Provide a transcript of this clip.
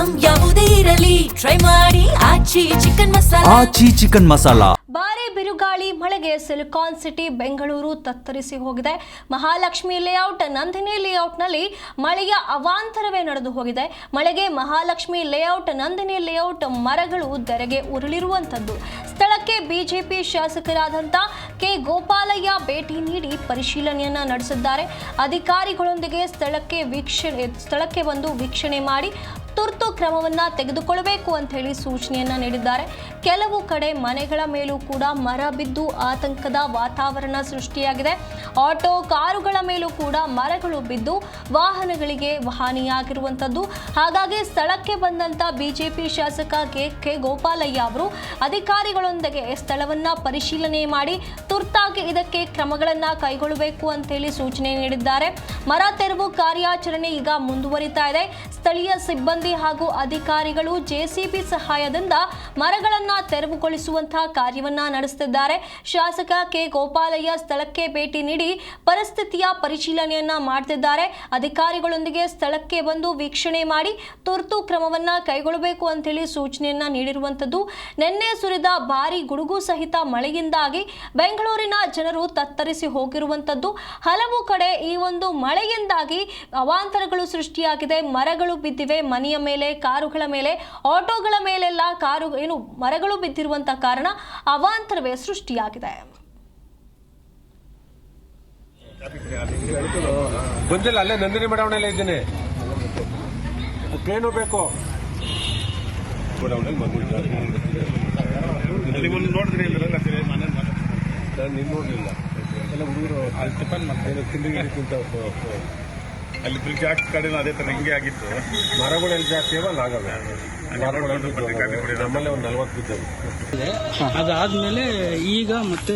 Item ಯಾವುದೇ ಇರಲಿ try ಮಾಡಿ ಆಚಿ ಚಿಕನ್ ಮಸಾಲಾ. ಭಾರಿ ಬಿರುಗಾಳಿ ಮಳೆಗೆ ಸಿಲಿಕಾನ್ ಸಿಟಿ ಬೆಂಗಳೂರು ತತ್ತರಿಸಿ ಹೋಗಿದೆ. ಮಹಾಲಕ್ಷ್ಮಿ ಲೇಔಟ್ ನಂದಿನಿ ಲೇಔಟ್ನಲ್ಲಿ ಮಳೆಯ ಅವಾಂತರವೇ ನಡೆದು ಹೋಗಿದೆ. ಮಳೆಗೆ ಮಹಾಲಕ್ಷ್ಮಿ ಲೇಔಟ್ ನಂದಿನಿ ಲೇಔಟ್ ಮರಗಳು ಧರೆಗೆ ಉರುಳಿರುವಂತದ್ದು. ಸ್ಥಳಕ್ಕೆ ಬಿಜೆಪಿ ಶಾಸಕರಾದಂಥ ಕೆ ಗೋಪಾಲಯ್ಯ ಭೇಟಿ ನೀಡಿ ಪರಿಶೀಲನೆಯನ್ನ ನಡೆಸಿದ್ದಾರೆ. ಅಧಿಕಾರಿಗಳೊಂದಿಗೆ ಸ್ಥಳಕ್ಕೆ ಬಂದು ವೀಕ್ಷಣೆ ಮಾಡಿ ತುರ್ತು ಕ್ರಮವನ್ನ ತೆಗೆದುಕೊಳ್ಳಬೇಕು ಅಂತ ಹೇಳಿ ಸೂಚನೆಯನ್ನ ನೀಡಿದ್ದಾರೆ. ಕೆಲವು ಕಡೆ ಮನೆಗಳ ಮೇಲೂ ಕೂಡ ಮರ ಬಿದ್ದು ಆತಂಕದ ವಾತಾವರಣ ಸೃಷ್ಟಿಯಾಗಿದೆ. ಆಟೋ ಕಾರುಗಳ ಮೇಲೂ ಕೂಡ ಮರಗಳು ಬಿದ್ದು ವಾಹನಗಳಿಗೆ ಹಾನಿಯಾಗಿರುವಂಥದ್ದು. ಹಾಗಾಗಿ ಸ್ಥಳಕ್ಕೆ ಬಂದಂತ ಬಿಜೆಪಿ ಶಾಸಕ ಕೆ ಗೋಪಾಲಯ್ಯ ಅವರು ಅಧಿಕಾರಿಗಳೊಂದಿಗೆ ಸ್ಥಳವನ್ನ ಪರಿಶೀಲನೆ ಮಾಡಿ ತುರ್ತಾಗಿ ಇದಕ್ಕೆ ಕ್ರಮಗಳನ್ನ ಕೈಗೊಳ್ಳಬೇಕು ಅಂತ ಹೇಳಿ ಸೂಚನೆ ನೀಡಿದ್ದಾರೆ. ಮರ ತೆರವು ಕಾರ್ಯಾಚರಣೆ ಈಗ ಮುಂದುವರಿತಾ ಇದೆ. ಸ್ಥಳೀಯ ಸಿಬ್ಬಂದಿ ಹಾಗೂ ಅಧಿಕಾರಿಗಳು ಜೆಸಿಬಿ ಸಹಾಯದಿಂದ ಮರಗಳನ್ನ ತೆರವುಗೊಳಿಸುವಂತಹ ಕಾರ್ಯವನ್ನ ನಡೆಸುತ್ತಿದ್ದಾರೆ. ಶಾಸಕ ಕೆ ಗೋಪಾಲಯ್ಯ ಸ್ಥಳಕ್ಕೆ ಭೇಟಿ ನೀಡಿ ಪರಿಸ್ಥಿತಿಯ ಪರಿಶೀಲನೆಯನ್ನ ಮಾಡ್ತಿದ್ದಾರೆ. ಅಧಿಕಾರಿಗಳೊಂದಿಗೆ ಸ್ಥಳಕ್ಕೆ ಬಂದು ವೀಕ್ಷಣೆ ಮಾಡಿ ತುರ್ತು ಕ್ರಮವನ್ನ ಕೈಗೊಳ್ಳಬೇಕು ಅಂತ ಹೇಳಿ ಸೂಚನೆಯನ್ನ ನೀಡಿರುವಂತದ್ದು. ನಿನ್ನೆ ಸುರಿದ ಭಾರಿ ಗುಡುಗು ಸಹಿತ ಮಳೆಯಿಂದಾಗಿ ಬೆಂಗಳೂರಿನ ಜನರು ತತ್ತರಿಸಿ ಹೋಗಿರುವಂತದ್ದು. ಹಲವು ಕಡೆ ಈ ಒಂದು ಮಳೆಯಿಂದಾಗಿ ಅವಾಂತರಗಳು ಸೃಷ್ಟಿಯಾಗಿದೆ. ಮರಗಳು ಬಿದ್ದಿವೆ, ಮನೆಯ ಮೇಲೆ, ಕಾರುಗಳ ಮೇಲೆ, ಆಟೋಗಳ ಮೇಲೆಲ್ಲ ಮರಗಳು ಬಿದ್ದಿರುವಂತಹ ಕಾರಣ ಅವಾಂತರವೇ ಸೃಷ್ಟಿಯಾಗಿದೆ. ಬಂದಿಲ್ಲ, ಅಲ್ಲೇ ನಂದಿನಿ ಬಡಾವಣೆಲ್ಲ ಇದ್ದೇನೆ. ಟ್ರೈನು ಬೇಕು ನೋಡಿದ್ರಿ ನಾನು ನೀನು ನೋಡಲಿಲ್ಲ. ಎಲ್ಲ ಹುಡುಗರು ಟಿಫನ್ ತಿಂತ ಅಲ್ಲಿ ಬ್ರಿಡ್ಜ್ ಹಾಕಿ ಕಡೆನೂ ಅದೇ ತರ ಹಿಂಗೆ ಆಗಿತ್ತು. ಮರಗಳೆಲ್ಲ ಜಾಸ್ತಿ ಅವಲ್ಲ ಆಗವೆ. ನಮ್ಮಲ್ಲೇ ಒಂದು 40 ಬಿದ್ದವು. ಅದಾದ್ಮೇಲೆ ಈಗ ಮತ್ತೆ